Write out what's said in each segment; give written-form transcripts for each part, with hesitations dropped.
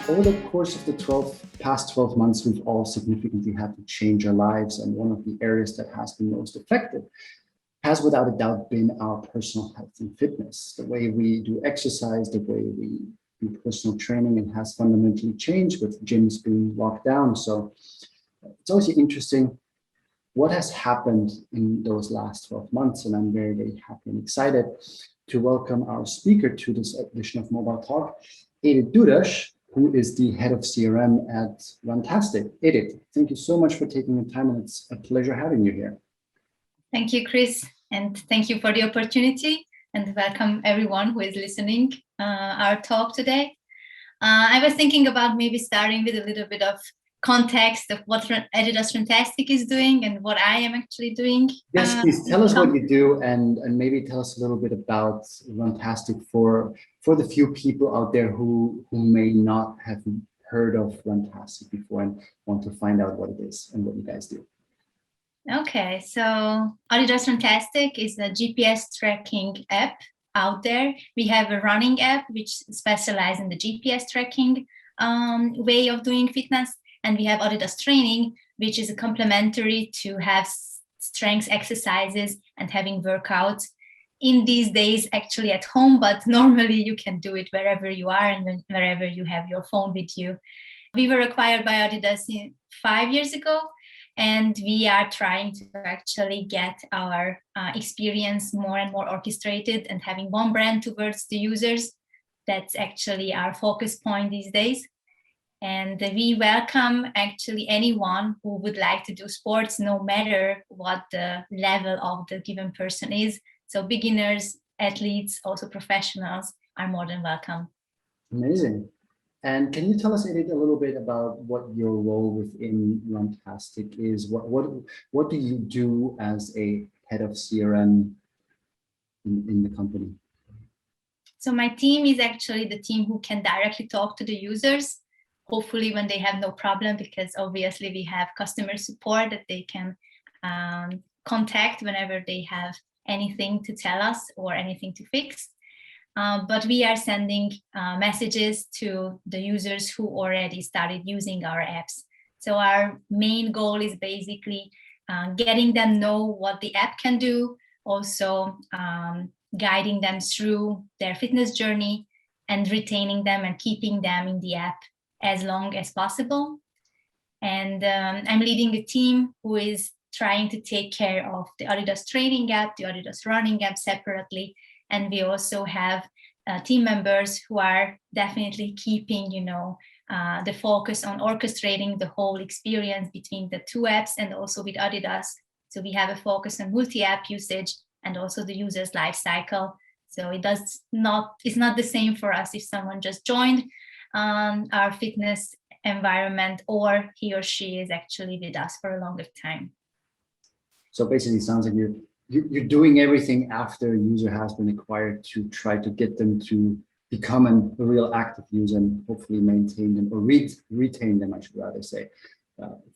Over the course of the past 12 months, we've all significantly had to change our lives. And one of the areas that has been most affected has without a doubt been our personal health and fitness. The way we do exercise, the way we do personal training, and has fundamentally changed with gyms being locked down. So it's always interesting what has happened in those last 12 months. And I'm very, very happy and excited to welcome our speaker to this edition of Mobile Talk, Dudás, who is the head of CRM at Runtastic. Edith, thank you so much for taking the time, and it's a pleasure having you here. Thank you, Chris, and thank you for the opportunity, and welcome everyone who is listening our talk today. I was thinking about maybe starting with a little bit of context of what Adidas Runtastic is doing and what I am actually doing. Yes, please tell us what you do, and maybe tell us a little bit about Runtastic for the few people out there who may not have heard of Runtastic before and want to find out what it is and what you guys do. Okay, so Adidas Runtastic is a GPS tracking app out there. We have a running app which specializes in the GPS tracking way of doing fitness. And we have Adidas Training, which is complementary to have strength exercises and having workouts in these days actually at home, but normally you can do it wherever you are and wherever you have your phone with you. We were acquired by Adidas 5 years ago, and we are trying to actually get our experience more and more orchestrated and having one brand towards the users. That's actually our focus point these days. And we welcome actually anyone who would like to do sports, no matter what the level of the given person is. So beginners, athletes, also professionals are more than welcome. Amazing. And can you tell us, Edith, a little bit about what your role within Runtastic is? What do you do as a head of CRM in the company? So my team is actually the team who can directly talk to the users, hopefully when they have no problem, because obviously we have customer support that they can contact whenever they have anything to tell us or anything to fix. But we are sending messages to the users who already started using our apps. So our main goal is basically getting them know what the app can do, also guiding them through their fitness journey and retaining them and keeping them in the app as long as possible. And I'm leading a team who is trying to take care of the Adidas Training app, the Adidas Running app separately. And we also have team members who are definitely keeping, the focus on orchestrating the whole experience between the two apps and also with Adidas. So we have a focus on multi-app usage and also the user's life cycle. So it's not the same for us if someone just joined our fitness environment or he or she is actually with us for a longer time. So basically it sounds like you're doing everything after a user has been acquired to try to get them to become a real active user and hopefully maintain them or retain them, I should rather say,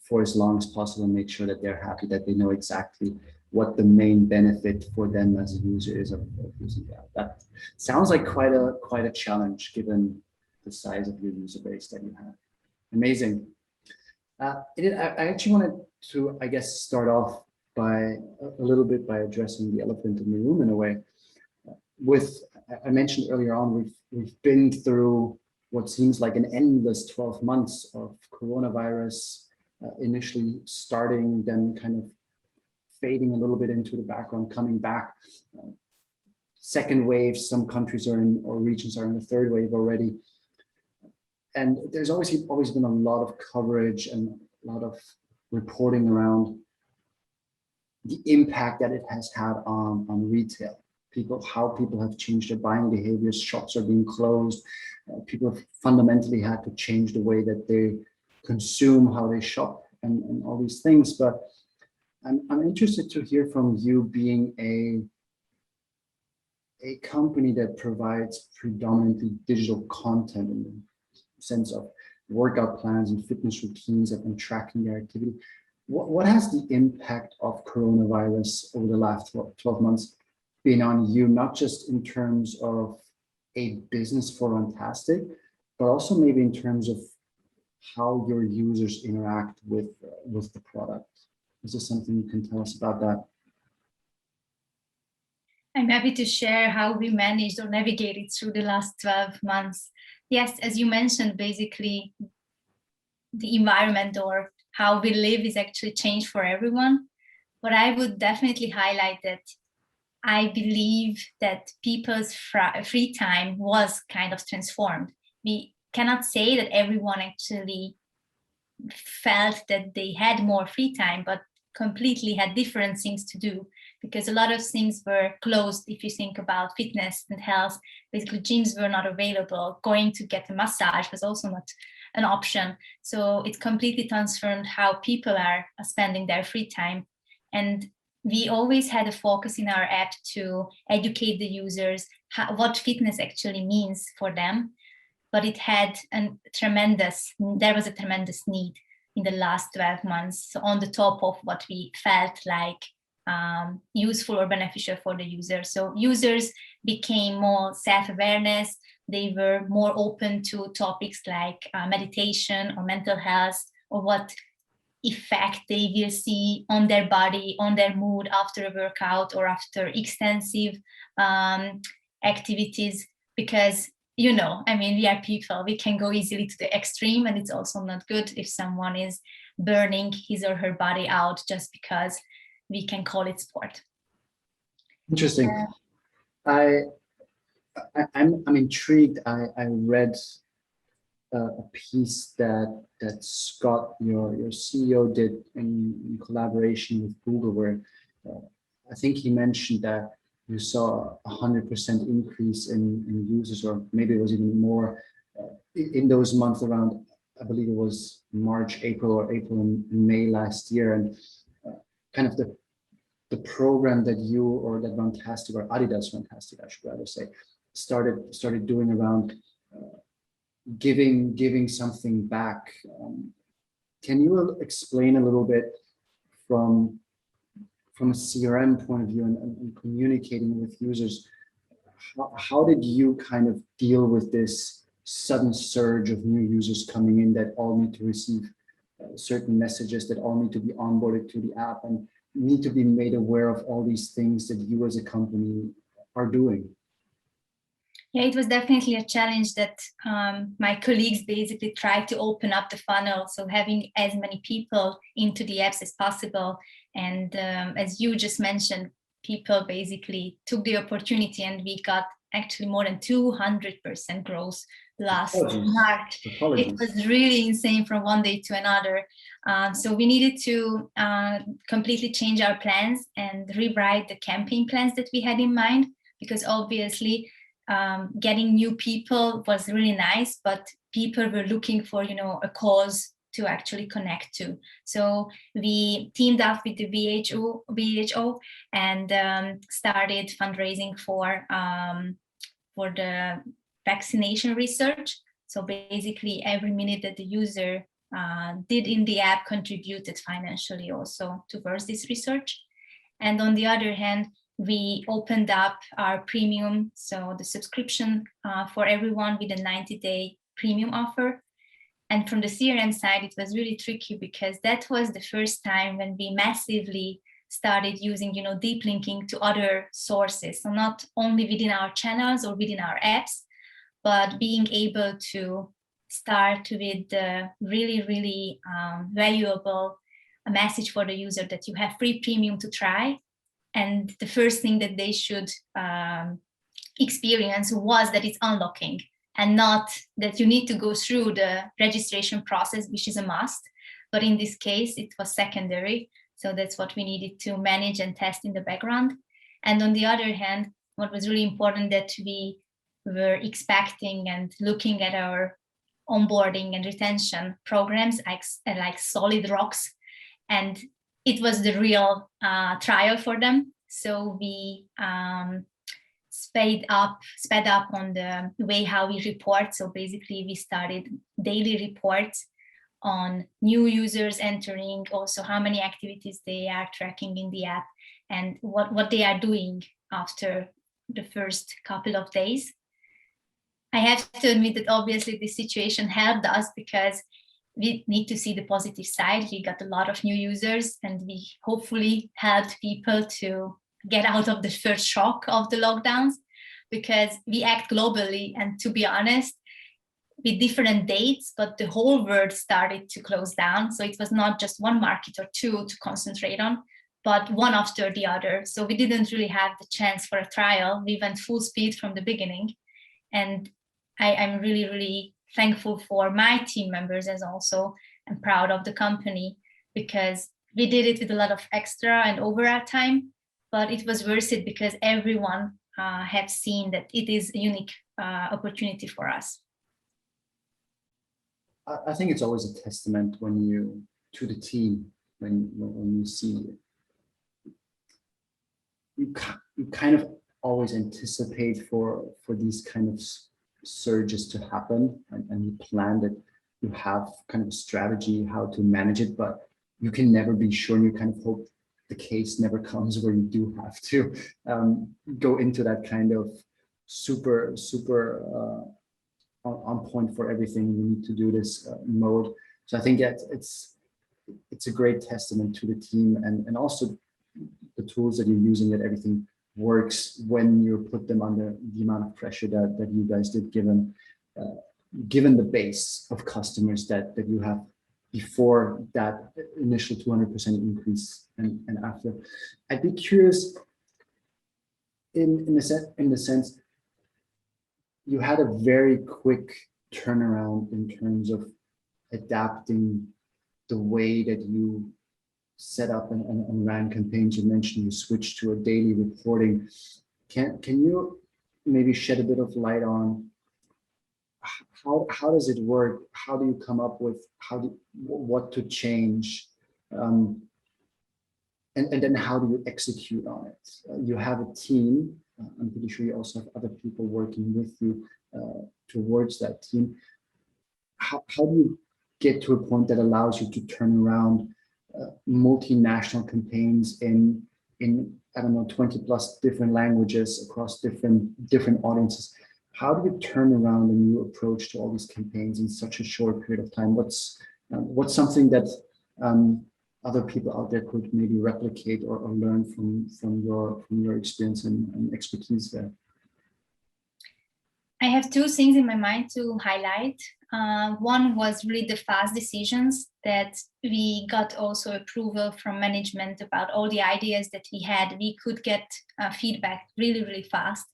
for as long as possible, make sure that they're happy, that they know exactly what the main benefit for them as a user is of using that. That sounds like quite a challenge given the size of your user base that you have. Amazing. I actually wanted to, start off by a little bit by addressing the elephant in the room in a way. I mentioned earlier on, we've been through what seems like an endless 12 months of coronavirus, initially starting, then kind of fading a little bit into the background, coming back. Second wave, some countries are in, or regions are in the third wave already. And there's always been a lot of coverage and a lot of reporting around the impact that it has had on retail. How people have changed their buying behaviors, shops are being closed, people have fundamentally had to change the way that they consume, how they shop, and all these things. But I'm interested to hear from you, being a company that provides predominantly digital content in the sense of workout plans and fitness routines and tracking their activity. What has the impact of coronavirus over the last 12 months been on you, not just in terms of a business for Runtastic, but also maybe in terms of how your users interact with the product. Is there something you can tell us about that? I'm happy to share how we managed or navigated through the last 12 months. Yes, as you mentioned, basically the environment or how we live is actually changed for everyone. But I would definitely highlight that I believe that people's free time was kind of transformed. We cannot say that everyone actually felt that they had more free time, but completely had different things to do, because a lot of things were closed. If you think about fitness and health, basically gyms were not available. Going to get a massage was also not an option. So it completely transformed how people are spending their free time. And we always had a focus in our app to educate the users what fitness actually means for them. But it had there was a tremendous need in the last 12 months. So on the top of what we felt like useful or beneficial for the user. So users became more self-awareness. They were more open to topics like meditation or mental health, or what effect they will see on their body, on their mood after a workout or after extensive activities. Because, you know, I mean, we are people, we can go easily to the extreme, and it's also not good if someone is burning his or her body out just because we can call it sport. Interesting. I'm intrigued. I read a piece that Scott, your CEO, did in collaboration with Google, where I think he mentioned that you saw 100% increase in users, or maybe it was even more in those months around, I believe it was March, April and May last year. And kind of the program that you, or that Runtastic, or Adidas Runtastic, I should rather say, started doing around giving something back. Can you explain a little bit from a CRM point of view and communicating with users, how did you kind of deal with this sudden surge of new users coming in that all need to receive certain messages, that all need to be onboarded to the app and need to be made aware of all these things that you as a company are doing? Yeah, it was definitely a challenge that my colleagues basically tried to open up the funnel. So having as many people into the apps as possible. And as you just mentioned, people basically took the opportunity, and we got actually more than 200% growth last March. It was really insane from one day to another. So we needed to completely change our plans and rewrite the campaign plans that we had in mind, because obviously getting new people was really nice, but people were looking for, you know, a cause to actually connect to. So we teamed up with the WHO and started fundraising for the vaccination research. So basically every minute that the user did in the app contributed financially also towards this research. And on the other hand, we opened up our premium, so the subscription for everyone with a 90-day premium offer. And from the CRM side, it was really tricky, because that was the first time when we massively started using, you know, deep linking to other sources. So not only within our channels or within our apps, but being able to start with the really valuable message for the user that you have free premium to try. And the first thing that they should experience was that it's unlocking, and not that you need to go through the registration process, which is a must. But in this case, it was secondary. So that's what we needed to manage and test in the background. And on the other hand, what was really important, that we were expecting and looking at our onboarding and retention programs like solid rocks. And it was the real trial for them. So we sped up on the way how we report. So basically we started daily reports on new users entering, also how many activities they are tracking in the app, and what they are doing after the first couple of days. I have to admit that obviously this situation helped us because we need to see the positive side. We got a lot of new users and we hopefully helped people to get out of the first shock of the lockdowns, because we act globally, and to be honest, with different dates, but the whole world started to close down. So it was not just one market or two to concentrate on, but one after the other. So we didn't really have the chance for a trial. We went full speed from the beginning. And I'm really, really thankful for my team members, as also I'm proud of the company, because we did it with a lot of extra and overall time, but it was worth it because everyone had seen that it is a unique opportunity for us. I think it's always a testament when you to the team when you see you kind of always anticipate for these kind of surges to happen, and you plan that you have kind of a strategy how to manage it, but you can never be sure, and you kind of hope the case never comes where you do have to go into that kind of super on point for everything. You need to do this mode. So I think that it's a great testament to the team, and also the tools that you're using, that everything works when you put them under the amount of pressure that you guys did, given the base of customers that you have before that initial 200% increase and after. I'd be curious in the sense you had a very quick turnaround in terms of adapting the way that you set up and ran campaigns. You mentioned you switched to a daily reporting. Can you maybe shed a bit of light on how does it work? How do you come up with what to change? And then how do you execute on it? You have a team. I'm pretty sure you also have other people working with you towards that team. How do you get to a point that allows you to turn around multinational campaigns in I don't know 20 plus different languages across different audiences? How do you turn around a new approach to all these campaigns in such a short period of time? What's something that other people out there could maybe replicate or learn from your experience and expertise there? I have two things in my mind to highlight. One was really the fast decisions, that we got also approval from management about all the ideas that we had. We could get feedback really, really fast.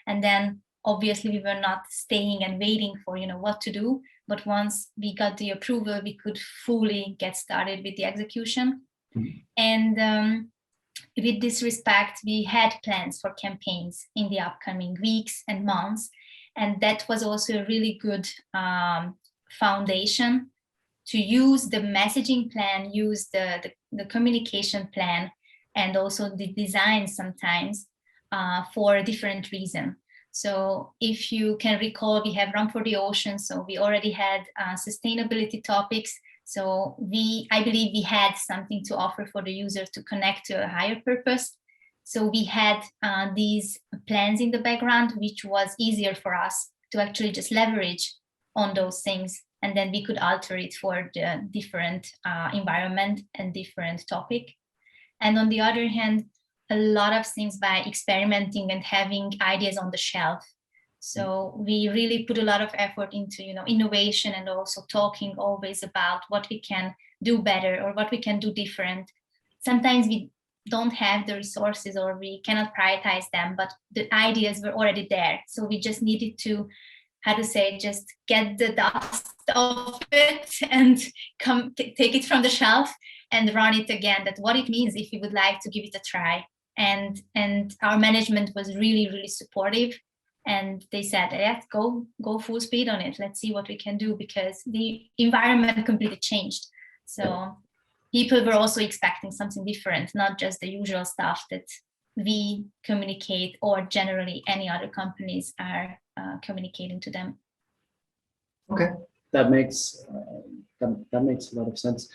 And then obviously we were not staying and waiting for, what to do. But once we got the approval, we could fully get started with the execution. Mm-hmm. And with this respect, we had plans for campaigns in the upcoming weeks and months. And that was also a really good foundation to use the messaging plan, use the communication plan, and also the design sometimes for a different reason. So if you can recall, we have Run for the Ocean. So we already had sustainability topics. So I believe we had something to offer for the user to connect to a higher purpose. So we had these plans in the background, which was easier for us to actually just leverage on those things. And then we could alter it for the different environment and different topic. And on the other hand, a lot of things by experimenting and having ideas on the shelf. So we really put a lot of effort into, innovation, and also talking always about what we can do better or what we can do different. Sometimes we don't have the resources or we cannot prioritize them, but the ideas were already there. So we just needed to, just get the dust off it and take it from the shelf and run it again. That's what it means if you would like to give it a try. And our management was really, really supportive. And they said, let's go full speed on it. Let's see what we can do, because the environment completely changed. So people were also expecting something different, not just the usual stuff that we communicate or generally any other companies are communicating to them. Okay, that makes a lot of sense.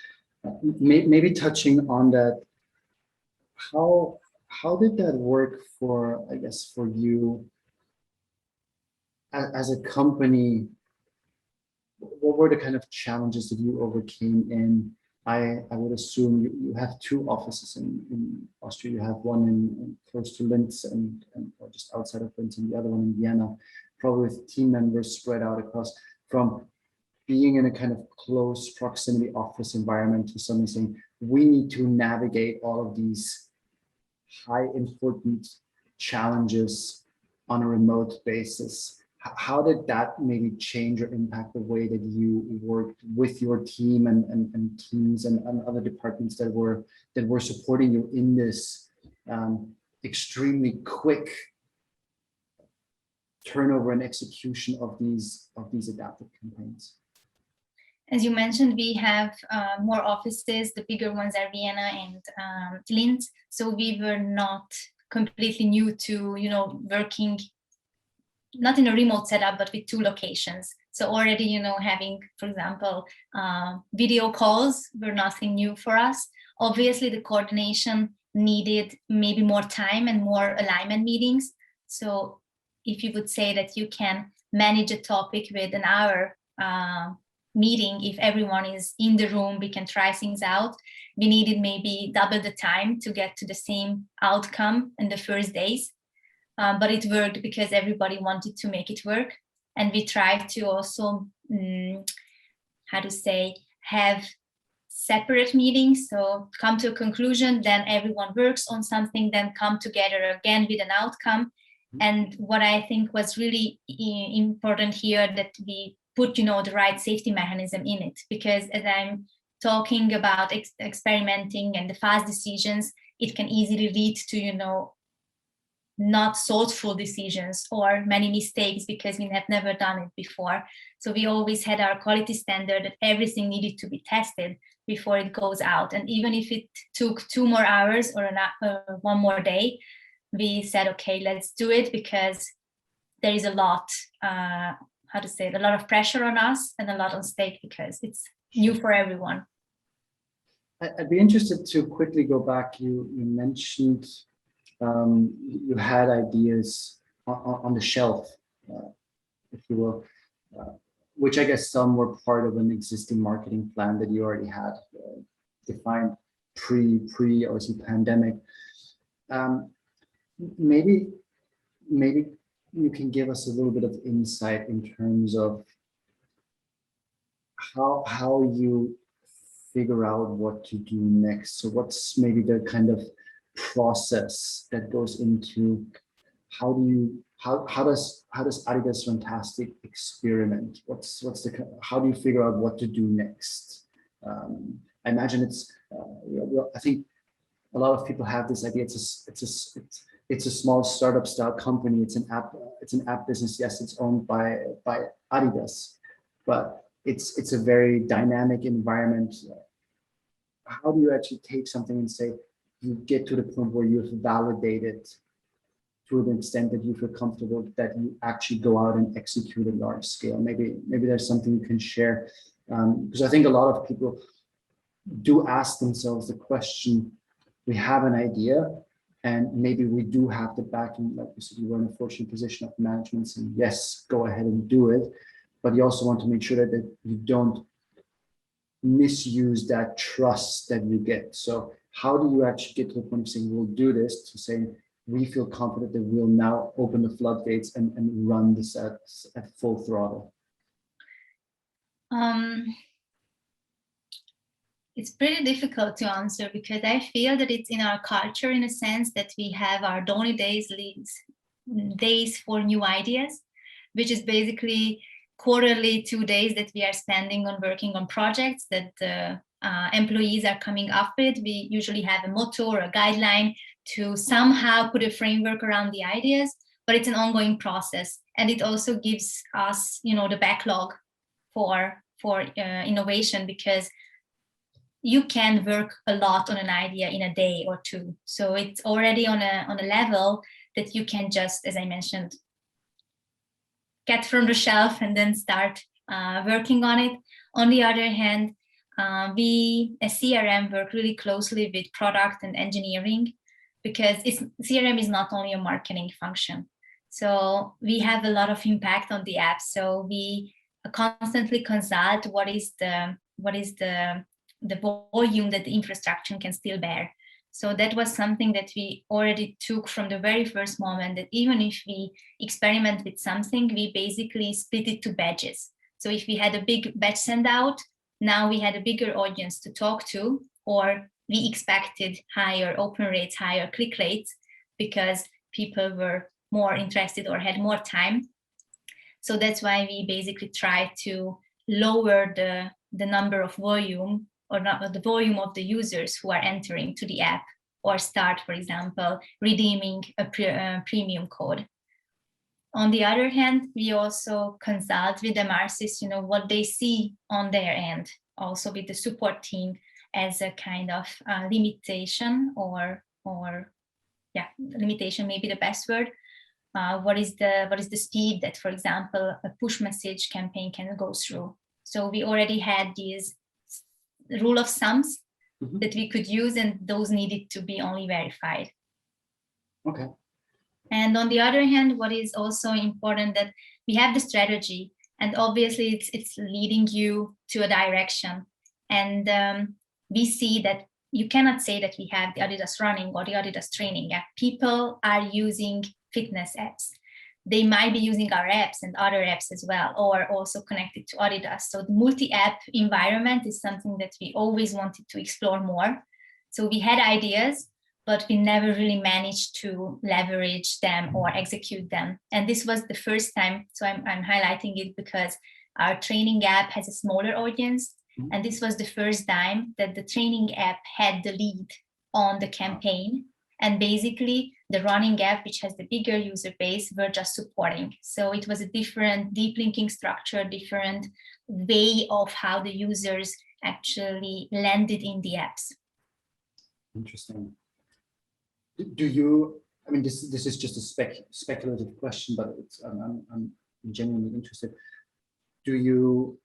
Maybe touching on that, how did that work for you as a company, what were the kind of challenges that you overcame in? I would assume you have two offices in Austria. You have one in close to Linz and or just outside of Linz, and the other one in Vienna, probably with team members spread out across from being in a kind of close proximity office environment to something saying, we need to navigate all of these high important challenges on a remote basis. How did that maybe change or impact the way that you worked with your team and teams and other departments that were supporting you in this extremely quick turnover and execution of these adaptive campaigns? As you mentioned, we have more offices. The bigger ones are Vienna and Linz. So we were not completely new to, working not in a remote setup, but with two locations. So already, having, for example, video calls were nothing new for us. Obviously, the coordination needed maybe more time and more alignment meetings. So if you would say that you can manage a topic with an hour meeting, if everyone is in the room, we can try things out. We needed maybe double the time to get to the same outcome in the first days. But it worked because everybody wanted to make it work. And we tried to also, have separate meetings. So come to a conclusion, then everyone works on something, then come together again with an outcome. And what I think was really important here, that we put, the right safety mechanism in it, because as I'm talking about experimenting and the fast decisions, it can easily lead to, not thoughtful decisions or many mistakes because we have never done it before. So we always had our quality standard that everything needed to be tested before it goes out. And even if it took 2 more hours or 1 more day, we said, okay, let's do it, because there is a lot, a lot of pressure on us and a lot on stake because it's new for everyone. I'd be interested to quickly go back. You mentioned you had ideas on the shelf, if you will, which I guess some were part of an existing marketing plan that you already had defined pre or some pandemic. Maybe you can give us a little bit of insight in terms of how you figure out what to do next. So what's maybe the kind of process that goes into how does Adidas Runtastic experiment? How do you figure out what to do next? I imagine it's I think a lot of people have this idea. It's a small startup style company. It's an app business. Yes, it's owned by Adidas, but it's a very dynamic environment. How do you actually take something and say, you get to the point where you've validated to an extent that you feel comfortable that you actually go out and execute at large scale? Maybe there's something you can share, because I think a lot of people do ask themselves the question, we have an idea and maybe we do have the backing, like you said, you were in a fortunate position of management saying, yes, go ahead and do it. But you also want to make sure that you don't misuse that trust that you get. So how do you actually get to the point of saying, we'll do this, to saying, we feel confident that we'll now open the floodgates and run this at full throttle? It's pretty difficult to answer because I feel that it's in our culture, in a sense, that we have our Donny days for new ideas, which is basically quarterly 2 days that we are spending on working on projects that the employees are coming up with. We usually have a motto or a guideline to somehow put a framework around the ideas, but it's an ongoing process. And it also gives us, the backlog for innovation, because you can work a lot on an idea in a day or 2. So it's already on a level that you can just, as I mentioned, get from the shelf and then start working on it. On the other hand, we as CRM work really closely with product and engineering, because CRM is not only a marketing function. So we have a lot of impact on the app. So we constantly consult what is the volume that the infrastructure can still bear. So that was something that we already took from the very first moment, that even if we experiment with something, we basically split it to batches. So if we had a big batch send out, now we had a bigger audience to talk to, or we expected higher open rates, higher click rates, because people were more interested or had more time. So that's why we basically try to lower the number of volume, or not the volume of the users who are entering to the app, or start, for example, redeeming a premium code. On the other hand, we also consult with Emarsys, what they see on their end, also with the support team, as a kind of limitation, or limitation may be the best word. What is the speed that, for example, a push message campaign can go through? So we already had these rule of thumbs that we could use, and those needed to be only verified. Okay. And on the other hand, what is also important, that we have the strategy, and obviously it's leading you to a direction. And we see that you cannot say that we have the Adidas running or the Adidas training app. People are using fitness apps. They might be using our apps and other apps as well, or also connected to Adidas. So the multi-app environment is something that we always wanted to explore more. So we had ideas, but we never really managed to leverage them or execute them. And this was the first time, so I'm highlighting it because our training app has a smaller audience. And this was the first time that the training app had the lead on the campaign. And basically the running app, which has the bigger user base, were just supporting. So it was a different deep linking structure, different way of how the users actually landed in the apps. Interesting. Do you, I mean, this is just a speculative question, but it's, I'm genuinely interested. Do you,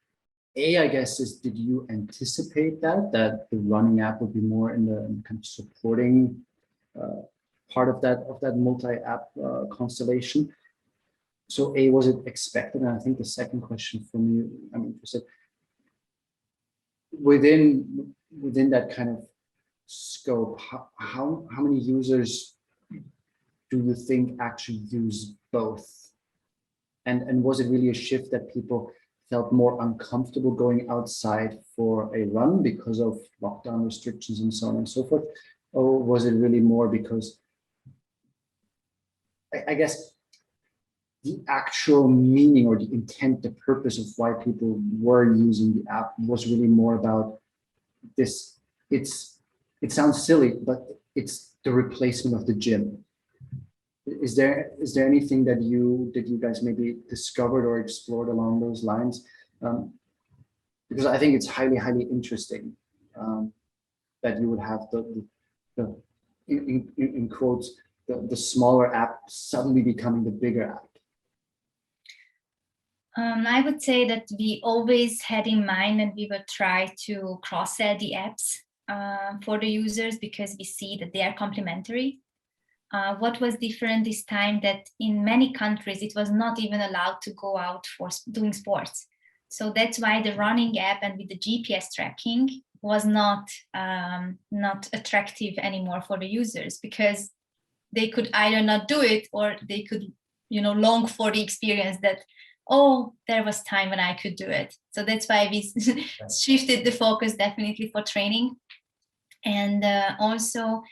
I guess, did you anticipate that the running app would be more in the kind of supporting part of that multi-app constellation? So was it expected? And I think the second question from you, I'm interested, within that kind of scope, how many users do you think actually use both? And was it really a shift that people felt more uncomfortable going outside for a run because of lockdown restrictions and so on and so forth? Or was it really more because, I guess, the actual meaning or the intent, the purpose of why people were using the app was really more about this? It sounds silly, but it's the replacement of the gym. Is there anything that you guys maybe discovered or explored along those lines? Because I think it's highly interesting that you would have the in quotes the smaller app suddenly becoming the bigger app. I would say that we always had in mind that we will try to cross-sell the apps for the users, because we see that they are complementary. What was different this time, that in many countries it was not even allowed to go out for doing sports. So that's why the running app and with the GPS tracking was not attractive anymore for the users, because they could either not do it, or they could long for the experience that, oh, there was time when I could do it. So that's why we shifted the focus definitely for training. And also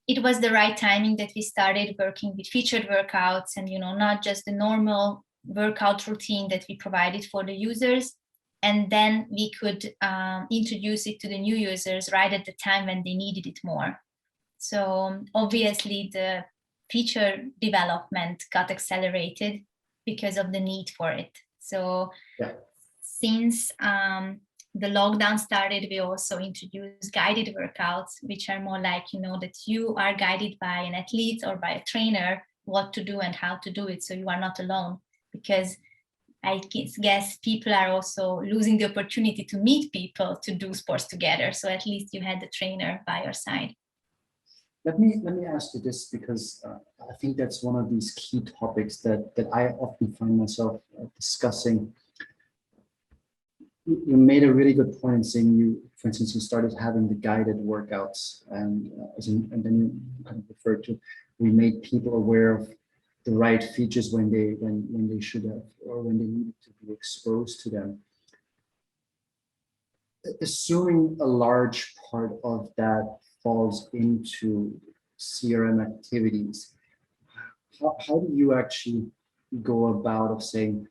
it was the right timing that we started working with featured workouts, and not just the normal workout routine that we provided for the users. And then we could introduce it to the new users right at the time when they needed it more. So obviously the feature development got accelerated because of the need for it. So since the lockdown started, we also introduced guided workouts, which are more like, that you are guided by an athlete or by a trainer what to do and how to do it. So you are not alone, because I guess people are also losing the opportunity to meet people to do sports together. So at least you had the trainer by your side. let me ask you this, because I think that's one of these key topics that I often find myself discussing. You made a really good point in saying you, for instance, you started having the guided workouts, and and then you kind of referred to, we made people aware of the right features when they should have, or when they needed to be exposed to them. Assuming a large part of that falls into CRM activities, how do you actually go about of saying,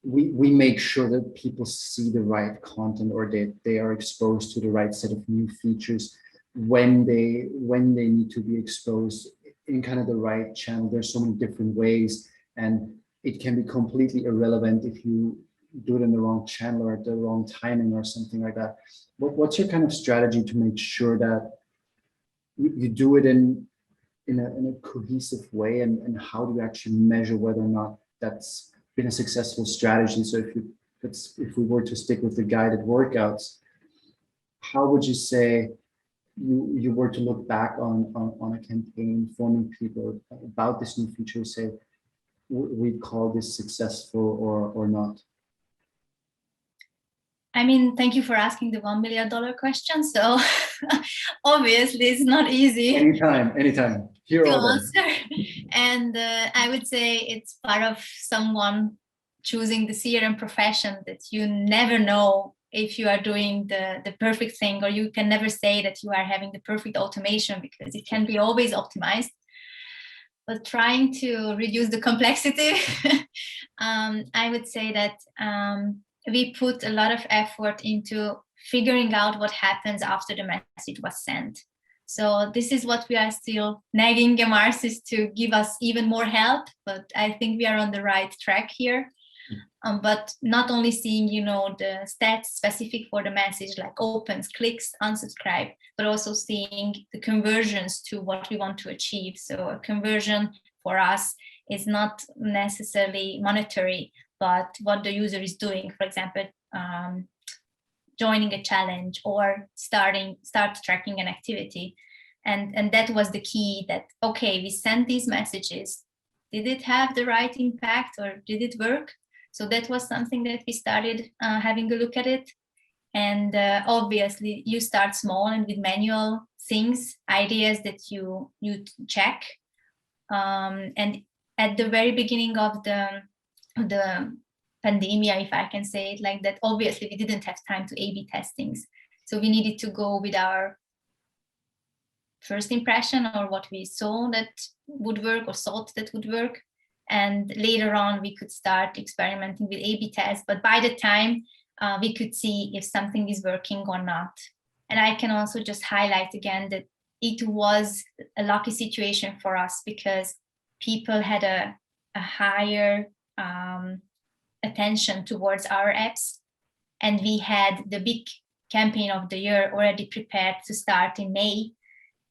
we make sure that people see the right content, or they are exposed to the right set of new features when they need to be exposed in kind of the right channel? There's so many different ways, and it can be completely irrelevant if you do it in the wrong channel or at the wrong timing or something like that. What's your kind of strategy to make sure that you do it in a cohesive way, and how do you actually measure whether or not that's been a successful strategy? So if we were to stick with the guided workouts, how would you say you were to look back on a campaign, informing people about this new feature, say we call this successful or not? I mean, thank you for asking the $1 million question. So obviously it's not easy. Anytime. Here to or answer. And I would say it's part of someone choosing the CRM profession, that you never know if you are doing the perfect thing, or you can never say that you are having the perfect automation, because it can be always optimized. But trying to reduce the complexity, I would say that we put a lot of effort into figuring out what happens after the message was sent. So this is what we are still nagging Emarsys to give us even more help, but I think we are on the right track here. But not only seeing, the stats specific for the message, like opens, clicks, unsubscribe, but also seeing the conversions to what we want to achieve. So a conversion for us is not necessarily monetary, but what the user is doing. For example, joining a challenge or start tracking an activity. And that was the key, that, okay, we sent these messages. Did it have the right impact, or did it work? So that was something that we started having a look at it. And obviously you start small and with manual things, ideas that you check. And at the very beginning of the pandemic, if I can say it like that, obviously we didn't have time to A/B test things. So we needed to go with our first impression, or what we saw that would work or thought that would work. And later on, we could start experimenting with A/B tests. But by the time we could see if something is working or not. And I can also just highlight again that it was a lucky situation for us, because people had a higher attention towards our apps. And we had the big campaign of the year already prepared to start in May.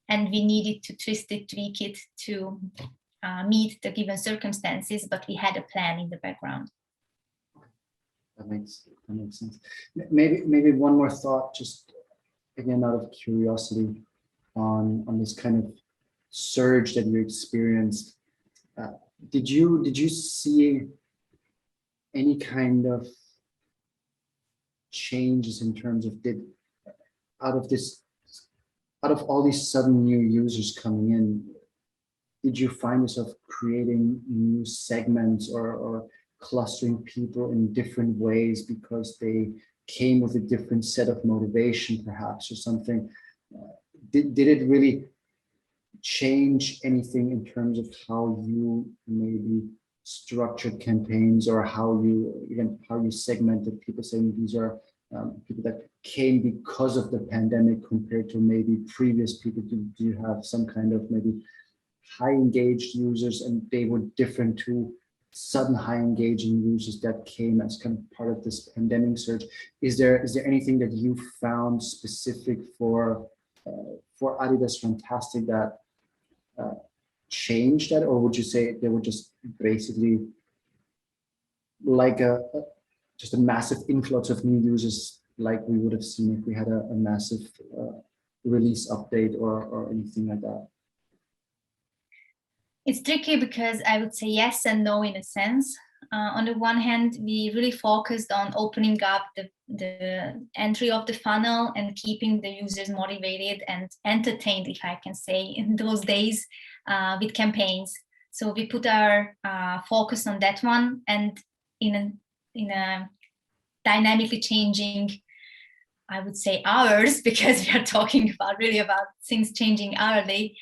And we needed to twist it, tweak it to meet the given circumstances, but we had a plan in the background. That makes sense. Maybe one more thought, just again out of curiosity, on this kind of surge that you experienced. Did you see any kind of changes in terms of, out of all these sudden new users coming in, did you find yourself creating new segments or clustering people in different ways because they came with a different set of motivation, perhaps, or something? Did it really change anything in terms of how you maybe structured campaigns, or how you segmented people, saying these are people that came because of the pandemic compared to maybe previous people? Do you have some kind of maybe high engaged users, and they were different to sudden high engaging users that came as kind of part of this pandemic surge? Is there anything that you found specific for Adidas Runtastic that changed that, or would you say they were just basically like just a massive influx of new users, like we would have seen if we had a massive release update or anything like that? It's tricky because I would say yes and no in a sense. On the one hand, we really focused on opening up the entry of the funnel and keeping the users motivated and entertained, if I can say, in those days with campaigns. So we put our focus on that one, and in a dynamically changing, I would say, hours, because we are talking about things changing hourly,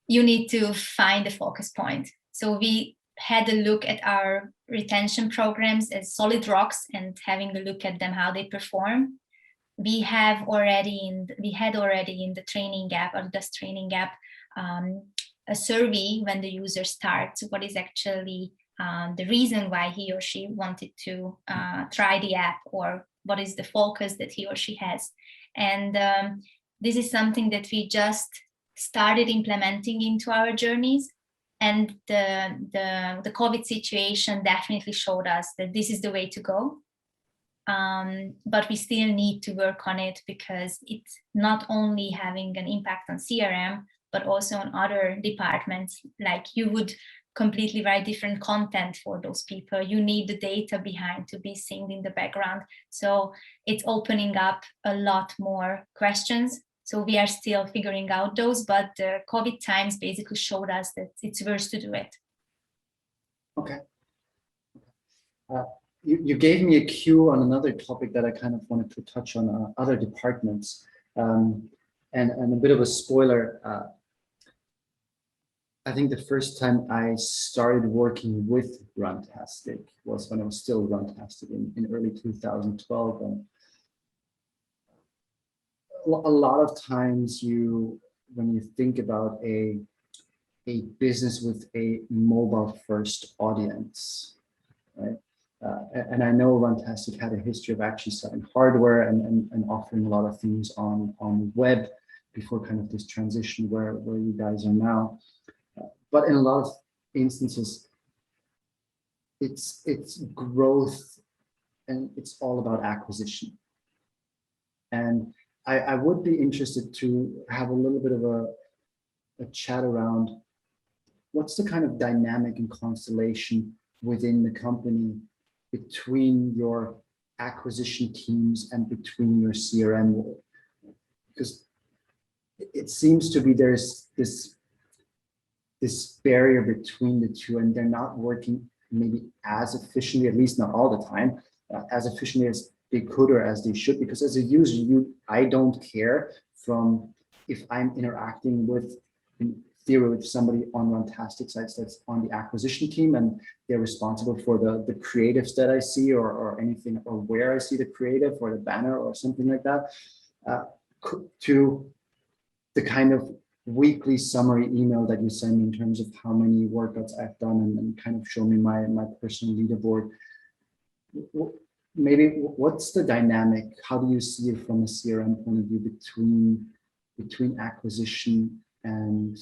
you need to find a focus point. So we had a look at our retention programs as solid rocks and having a look at them, how they perform. We had already in the training app, or Adidas training app, a survey when the user starts, what is actually the reason why he or she wanted to try the app, or what is the focus that he or she has. And this is something that we just started implementing into our journeys. And the COVID situation definitely showed us that this is the way to go. But we still need to work on it, because it's not only having an impact on CRM, but also on other departments. Like, you would completely write different content for those people. You need the data behind to be synced in the background. So it's opening up a lot more questions. So we are still figuring out those, but the COVID times basically showed us that it's worth to do it. Okay. You gave me a cue on another topic that I kind of wanted to touch on, other departments, and a bit of a spoiler. I think the first time I started working with Runtastic was when I was still Runtastic in early 2012. And a lot of times when you think about a business with a mobile first audience, right? And I know Runtastic had a history of actually selling hardware and offering a lot of things on web before kind of this transition where you guys are now. But in a lot of instances, it's growth, and it's all about acquisition. And I would be interested to have a little bit of a chat around what's the kind of dynamic and constellation within the company between your acquisition teams and between your CRM role, because it seems to be there's this barrier between the two, and they're not working maybe as efficiently, at least not all the time, as efficiently as they could or as they should. Because as a user, I don't care from if I'm interacting with, in theory, with somebody on Runtastic sites that's on the acquisition team, and they're responsible for the creatives that I see, or anything, or where I see the creative or the banner or something like that, to the kind of weekly summary email that you send me in terms of how many workouts I've done, and kind of show me my personal leaderboard. Maybe what's the dynamic? How do you see it from a CRM point of view between acquisition and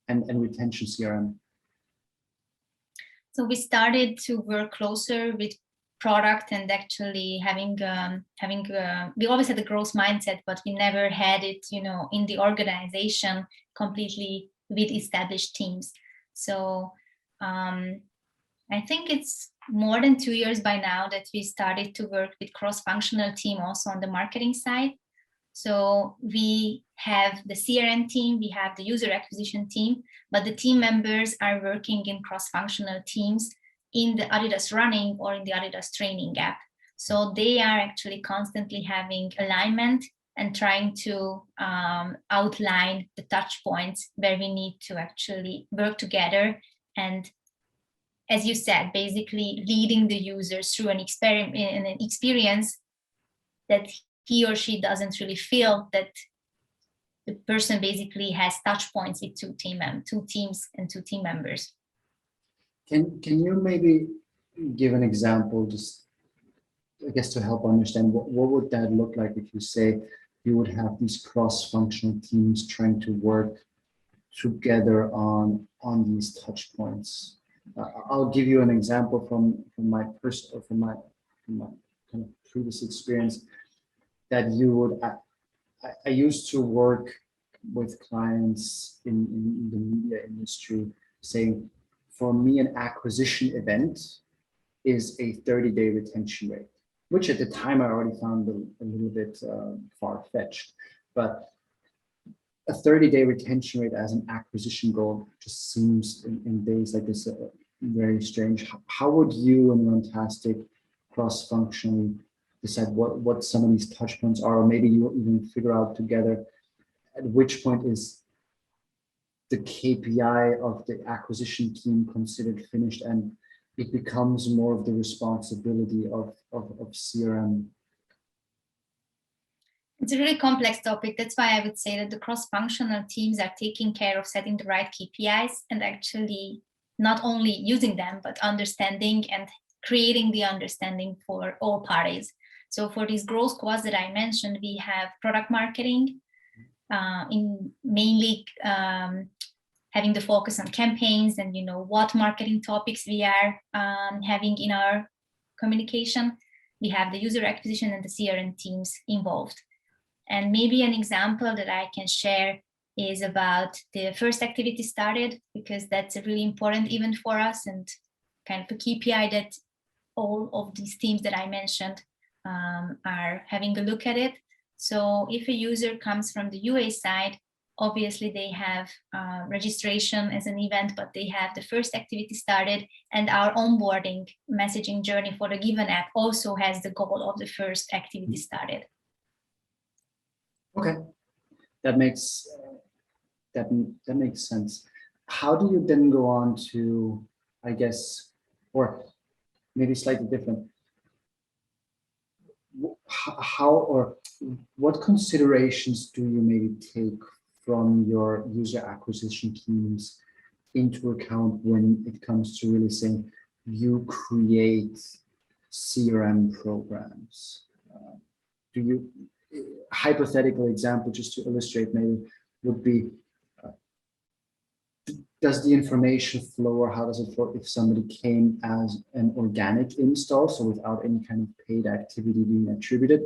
retention CRM? So we started to work closer with product, and actually we always had a growth mindset, but we never had it, in the organization completely with established teams. So I think it's more than 2 years by now that we started to work with cross-functional team also on the marketing side. So we have the CRM team, we have the user acquisition team, but the team members are working in cross-functional teams in the Adidas Running or in the Adidas Training app. So they are actually constantly having alignment and trying to outline the touch points where we need to actually work together. And as you said, basically leading the users through an experience that he or she doesn't really feel that the person basically has touch points with two teams and two team members. Can you maybe give an example, just I guess to help understand what would that look like if you say you would have these cross-functional teams trying to work together on these touch points? I'll give you an example from my personal, from my kind of previous experience, that you would I used to work with clients in the media industry saying, for me, an acquisition event is a 30-day retention rate, which at the time I already found a little bit far-fetched. But a 30-day retention rate as an acquisition goal just seems in days like this very strange. How would you and Runtastic cross-functionally decide what some of these touch points are, or maybe you even figure out together at which point is the KPI of the acquisition team considered finished and it becomes more of the responsibility of CRM? It's a really complex topic. That's why I would say that the cross-functional teams are taking care of setting the right KPIs and actually not only using them, but understanding and creating the understanding for all parties. So for these growth squads that I mentioned, we have product marketing, in mainly having the focus on campaigns and what marketing topics we are having in our communication. We have the user acquisition and the CRM teams involved. And maybe an example that I can share is about the first activity started, because that's a really important event for us and kind of a KPI that all of these teams that I mentioned are having a look at it. So if a user comes from the UA side, obviously they have registration as an event, but they have the first activity started, and our onboarding messaging journey for the given app also has the goal of the first activity started. Okay, that makes sense. How do you then go on to, I guess, or maybe slightly different, how or what considerations do you maybe take from your user acquisition teams into account when it comes to really saying you create CRM programs? Do you, hypothetical example, just to illustrate maybe, would be, does the information flow, or how does it flow if somebody came as an organic install, so without any kind of paid activity being attributed?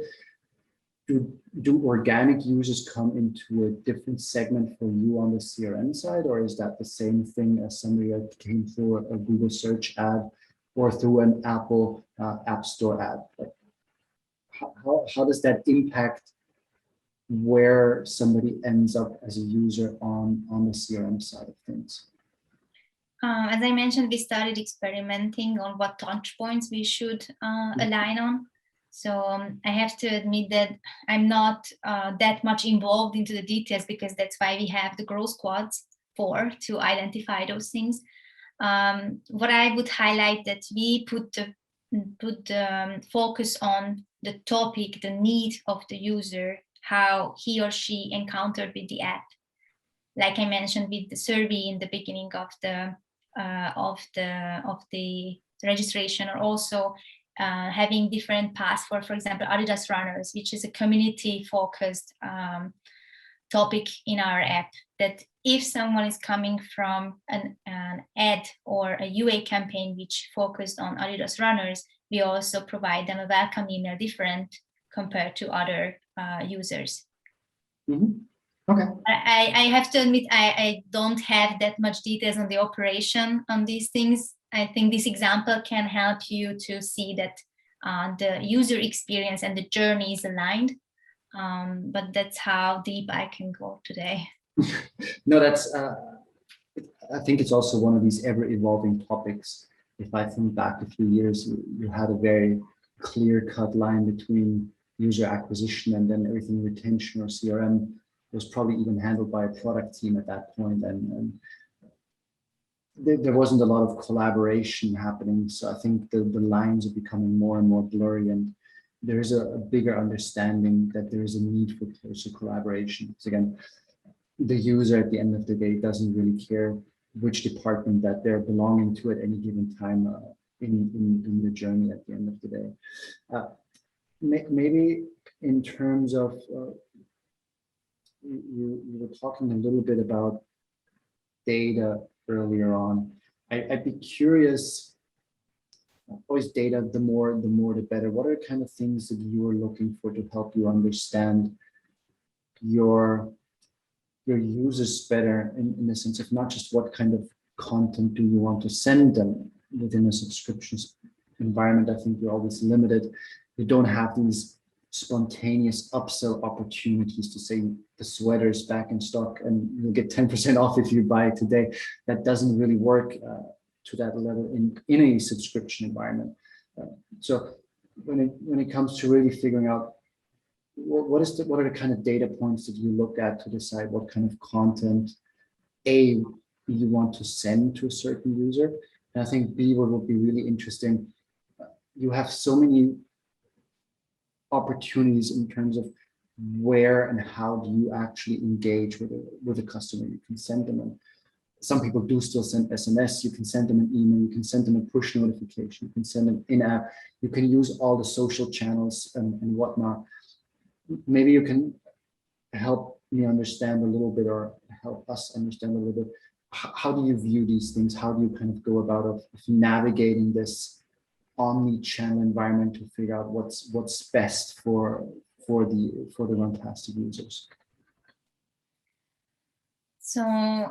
Do organic users come into a different segment for you on the CRM side, or is that the same thing as somebody that came through a Google search ad or through an Apple App Store ad? Like, how does that impact where somebody ends up as a user on the CRM side of things? As I mentioned, we started experimenting on what touch points we should align on. So I have to admit that I'm not that much involved into the details, because that's why we have the growth squads to identify those things. What I would highlight that we put the focus on the topic, the need of the user, how he or she encountered with the app. Like I mentioned with the survey in the beginning of the registration, or also having different paths for example, Adidas runners, which is a community-focused topic in our app. That if someone is coming from an ad or a UA campaign which focused on Adidas runners, we also provide them a welcome email different compared to other users. Mm-hmm. Okay. I have to admit, I don't have that much details on the operation on these things. I think this example can help you to see that the user experience and the journey is aligned. But that's how deep I can go today. No, that's, I think it's also one of these ever-evolving topics. If I think back a few years, you had a very clear-cut line between user acquisition and then everything retention or CRM was probably even handled by a product team at that point, and there wasn't a lot of collaboration happening. So I think the lines are becoming more and more blurry, and there is a bigger understanding that there is a need for closer collaboration. Because again, the user at the end of the day doesn't really care which department that they're belonging to at any given time in the journey at the end of the day. Maybe in terms of, you were talking a little bit about data earlier on. I'd be curious, always data, the more the better. What are kind of things that you are looking for to help you understand your users better in the sense of not just what kind of content do you want to send them within a subscriptions environment. I think you're always limited. You don't have these spontaneous upsell opportunities to say the sweater is back in stock and you'll get 10% off if you buy it today. That doesn't really work to that level in a subscription environment. So when it comes to really figuring out what are the kind of data points that you look at to decide what kind of content A, you want to send to a certain user, and I think B, what would be really interesting, you have so many opportunities in terms of where and how do you actually engage with a customer. You can send them, and some people do still send SMS. You can send them an email. You can send them a push notification. You can send them in-app. You can use all the social channels and whatnot. Maybe you can help me understand a little bit, or help us understand a little bit. How do you view these things? How do you kind of go about of navigating this omni-channel environment to figure out what's best for the Runtastic users? So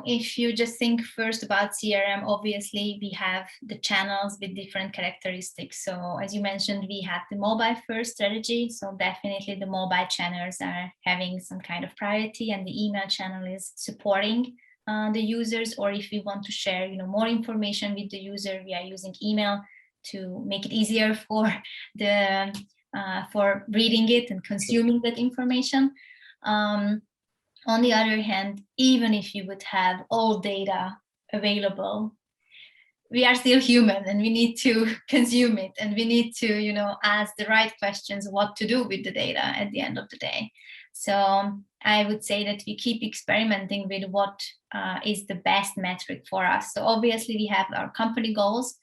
if you just think first about CRM, obviously we have the channels with different characteristics. So as you mentioned, we have the mobile first strategy. So definitely the mobile channels are having some kind of priority, and the email channel is supporting the users. Or if we want to share, more information with the user, we are using email to make it easier for the for reading it and consuming that information. On the other hand, even if you would have all data available, we are still human and we need to consume it, and we need to, ask the right questions, what to do with the data at the end of the day. So I would say that we keep experimenting with what is the best metric for us. So obviously we have our company goals,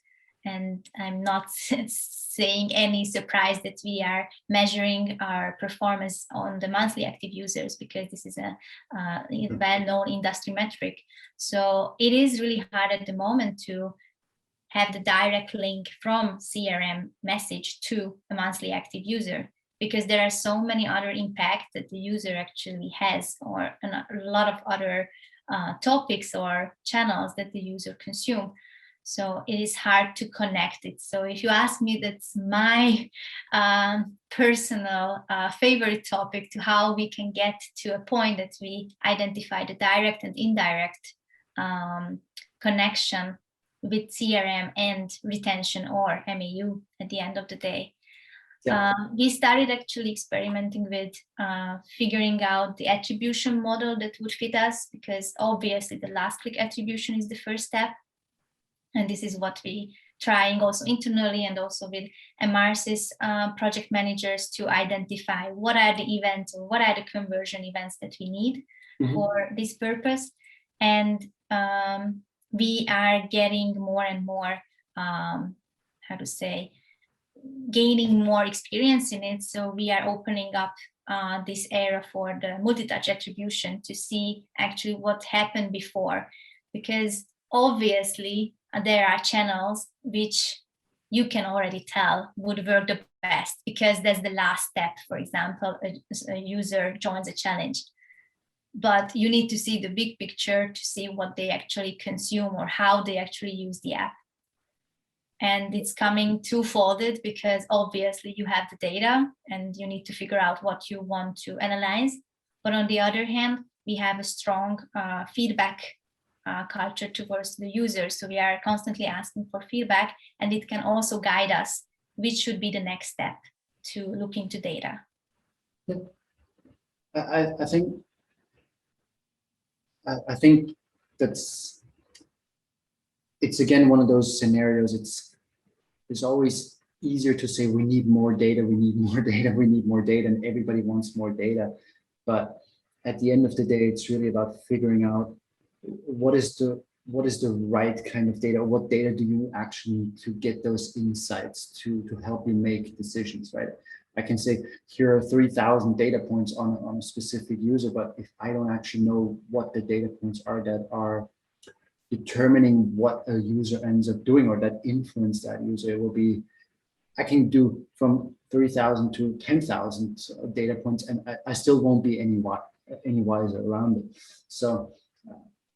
and I'm not saying any surprise that we are measuring our performance on the monthly active users, because this is a well-known industry metric. So it is really hard at the moment to have the direct link from CRM message to a monthly active user, because there are so many other impacts that the user actually has, or a lot of other topics or channels that the user consume. So it is hard to connect it. So if you ask me, that's my personal favorite topic, to how we can get to a point that we identify the direct and indirect connection with CRM and retention, or MAU, at the end of the day. Yeah. We started actually experimenting with figuring out the attribution model that would fit us, because obviously the last click attribution is the first step. And this is what we trying also internally, and also with Emarsys project managers, to identify what are the events or what are the conversion events that we need for this purpose. And we are getting more and more, gaining more experience in it. So we are opening up this area for the multi-touch attribution to see actually what happened before, because obviously there are channels which you can already tell would work the best, because that's the last step. For example, a user joins a challenge, but you need to see the big picture to see what they actually consume or how they actually use the app. And it's coming two-folded, because obviously you have the data and you need to figure out what you want to analyze. But on the other hand, we have a strong feedback culture towards the users. So we are constantly asking for feedback, and it can also guide us which should be the next step to look into data. Yeah. I think it's again one of those scenarios. It's always easier to say we need more data, we need more data, we need more data, and everybody wants more data. But at the end of the day, it's really about figuring out what is the right kind of data, or what data do you actually need to get those insights to help you make decisions, right? I can say here are 3,000 data points on a specific user, but if I don't actually know what the data points are that are determining what a user ends up doing, or that influence that user, it will be, I can do from 3,000 to 10,000 data points, and I still won't be any any wiser around it. So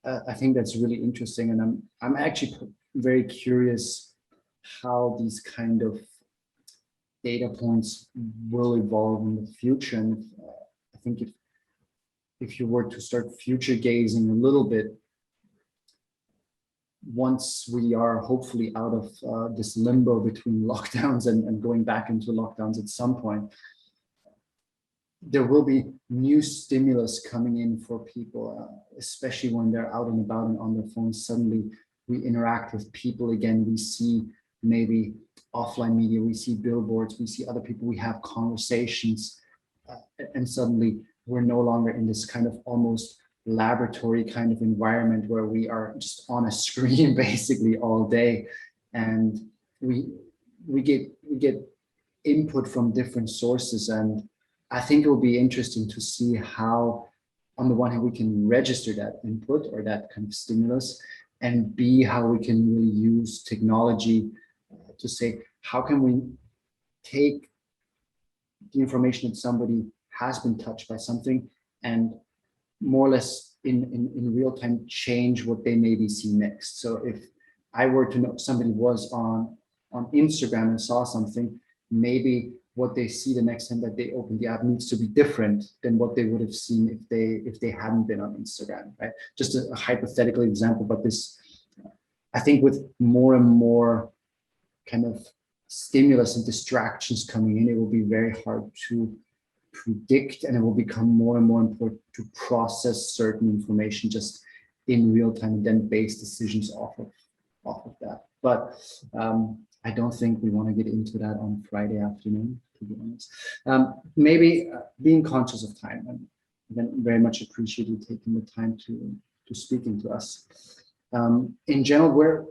I think that's really interesting, and I'm actually very curious how these kind of data points will evolve in the future. And I think if you were to start future gazing a little bit, once we are hopefully out of this limbo between lockdowns and going back into lockdowns at some point, there will be new stimulus coming in for people, especially when they're out and about and on their phones. Suddenly we interact with people again. We see maybe offline media, we see billboards, we see other people, we have conversations, and suddenly we're no longer in this kind of almost laboratory kind of environment where we are just on a screen basically all day, and we get input from different sources. And I think it will be interesting to see how, on the one hand, we can register that input or that kind of stimulus, and B, how we can really use technology to say, how can we take the information that somebody has been touched by something and more or less in real time change what they maybe see next. So if I were to know somebody was on Instagram and saw something, maybe what they see the next time that they open the app needs to be different than what they would have seen if they hadn't been on Instagram, right? Just a hypothetical example, but this, I think with more and more kind of stimulus and distractions coming in, it will be very hard to predict, and it will become more and more important to process certain information just in real time and then base decisions off of that. But I don't think we want to get into that on Friday afternoon, to be honest. Maybe being conscious of time, and then very much appreciate you taking the time to speaking to us. In general, we're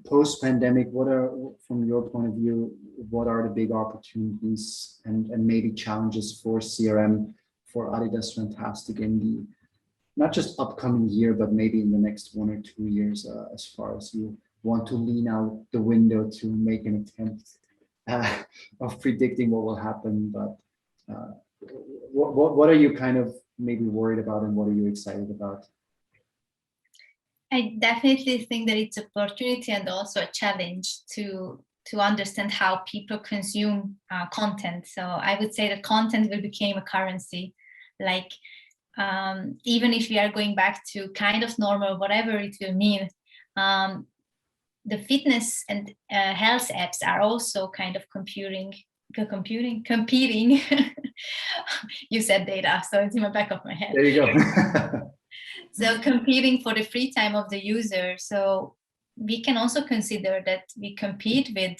post-pandemic, what are, from your point of view, what are the big opportunities and maybe challenges for CRM, for Adidas Runtastic in the, not just upcoming year, but maybe in the next 1 or 2 years, as far as you want to lean out the window to make an attempt of predicting what will happen. But what are you kind of maybe worried about, and what are you excited about? I definitely think that it's an opportunity and also a challenge to understand how people consume content. So I would say that content will become a currency. Like even if we are going back to kind of normal, whatever it will mean, the fitness and health apps are also kind of competing. You said data, so it's in the back of my head. There you go. So competing for the free time of the user. So we can also consider that we compete with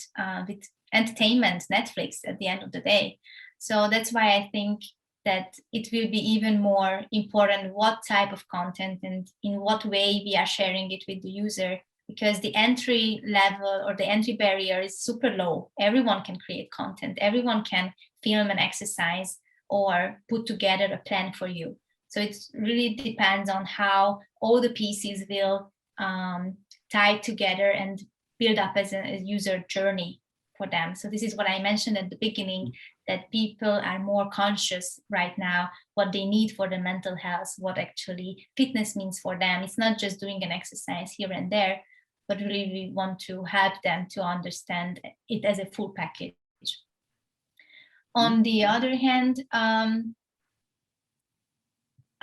entertainment, Netflix at the end of the day. So that's why I think that it will be even more important what type of content and in what way we are sharing it with the user, because the entry level or the entry barrier is super low. Everyone can create content. Everyone can film an exercise or put together a plan for you. So it really depends on how all the pieces will tie together and build up as a user journey for them. So this is what I mentioned at the beginning, that people are more conscious right now what they need for their mental health, what actually fitness means for them. It's not just doing an exercise here and there, but really we want to help them to understand it as a full package. On the other hand,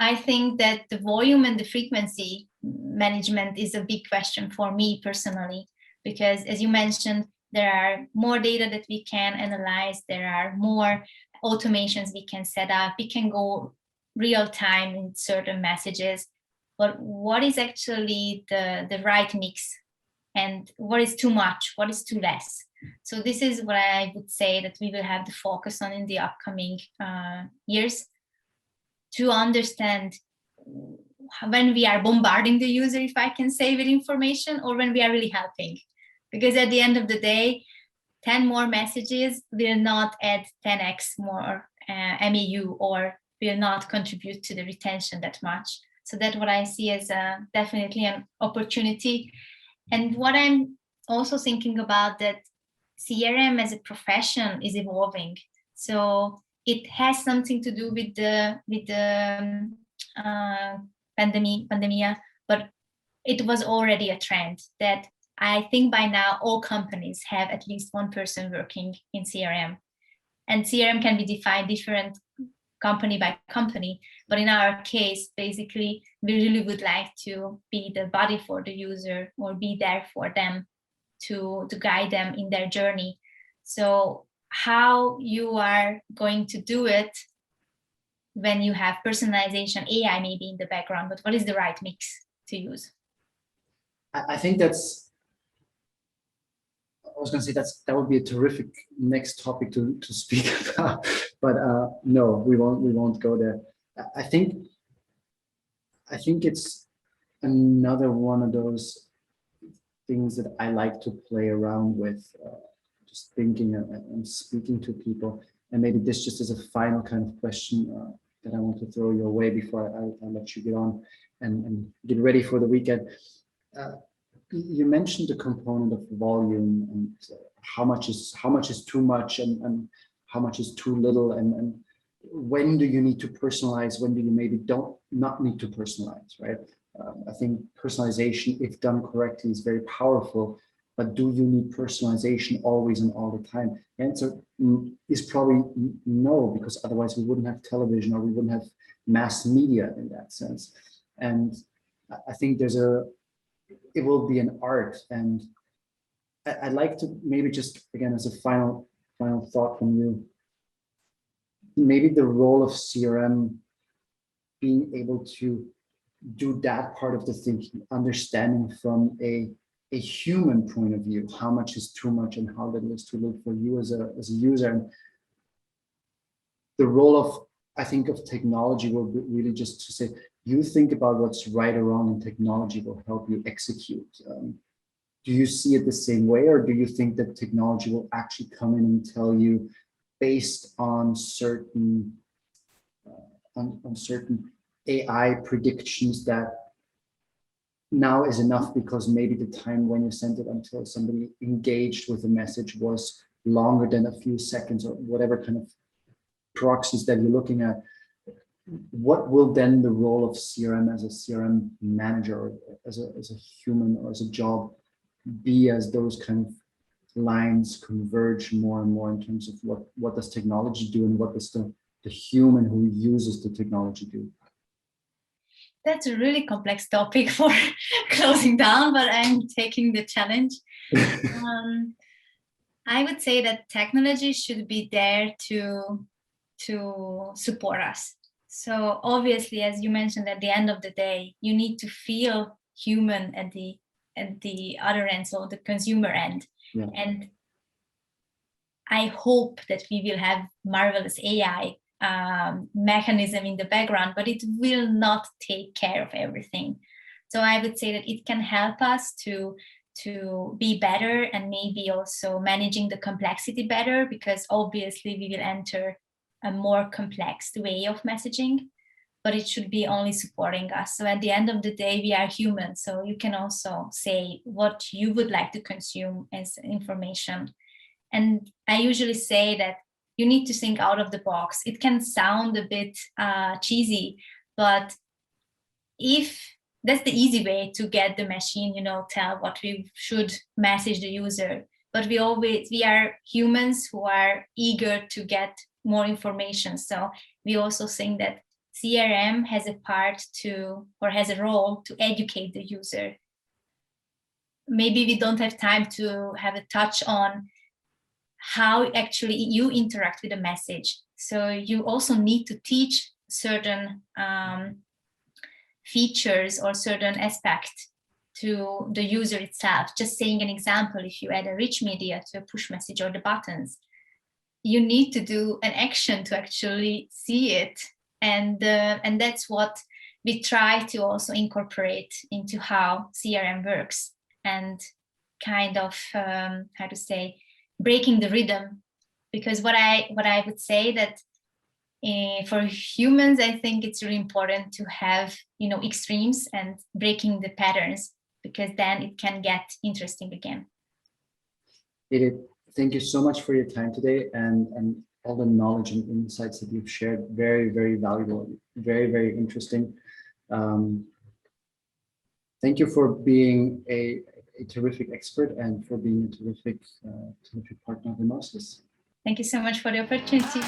I think that the volume and the frequency management is a big question for me personally, because as you mentioned, there are more data that we can analyze, there are more automations we can set up, we can go real time in certain messages, but what is actually the right mix, and what is too much, what is too less? So this is what I would say that we will have to focus on in the upcoming years, to understand when we are bombarding the user, if I can say, with information, or when we are really helping. Because at the end of the day, 10 more messages will not add 10x more MAU or will not contribute to the retention that much. So that's what I see as definitely an opportunity. And what I'm also thinking about, that CRM as a profession is evolving. So it has something to do with the pandemia, but it was already a trend that I think by now all companies have at least one person working in CRM. And CRM can be defined different company by company, but in our case, basically, we really would like to be the body for the user or be there for them to guide them in their journey. So how you are going to do it when you have personalization, AI maybe in the background, but what is the right mix to use? I think that's, I was going to say that would be a terrific next topic to speak about, but no, we won't go there. I think it's another one of those things that I like to play around with, just thinking and speaking to people. And maybe this just is a final kind of question that I want to throw your way before I let you get on and get ready for the weekend. You mentioned the component of volume and how much is too much and how much is too little, and when do you need to personalize, when do you maybe not need to personalize, right? I think personalization, if done correctly, is very powerful, but do you need personalization always and all the time? The answer is probably no, because otherwise we wouldn't have television or we wouldn't have mass media in that sense. And I think it will be an art. And I'd like to maybe just, again, as a final thought from you, maybe the role of CRM being able to do that part of the thinking, understanding from a human point of view, how much is too much and how little is too little for you as a user. And the role of, I think, of technology will be really just to say, you think about what's right or wrong, and technology will help you execute. Do you see it the same way, or do you think that technology will actually come in and tell you, based on certain on certain AI predictions, that now is enough because maybe the time when you sent it until somebody engaged with the message was longer than a few seconds, or whatever kind of proxies that you're looking at? What will then the role of CRM as a CRM manager, or as a human, or as a job be, as those kind of lines converge more and more in terms of what does technology do and what does the human who uses the technology do? That's a really complex topic for closing down, but I'm taking the challenge. I would say that technology should be there to support us. So obviously, as you mentioned, at the end of the day, you need to feel human at the other end, so the consumer end. Yeah. And I hope that we will have marvelous AI mechanism in the background, but it will not take care of everything. So I would say that it can help us to be better, and maybe also managing the complexity better, because obviously we will enter a more complex way of messaging, but it should be only supporting us. So at the end of the day, we are human. So you can also say what you would like to consume as information. And I usually say that you need to think out of the box. It can sound a bit cheesy, but if that's the easy way to get the machine, tell what we should message the user. But we are humans who are eager to get more information. So we also think that CRM has has a role to educate the user. Maybe we don't have time to have a touch on how actually you interact with the message. So you also need to teach certain features or certain aspects to the user itself. Just saying an example, if you add a rich media to a push message or the buttons, you need to do an action to actually see it. And that's what we try to also incorporate into how CRM works, and kind of, breaking the rhythm. Because what I would say that for humans, I think it's really important to have, extremes and breaking the patterns, because then it can get interesting again. Edith, thank you so much for your time today. And all the knowledge and insights that you've shared. Very, very valuable, very, very interesting. Thank you for being a terrific expert and for being a terrific partner of Emarsys. Thank you so much for the opportunity.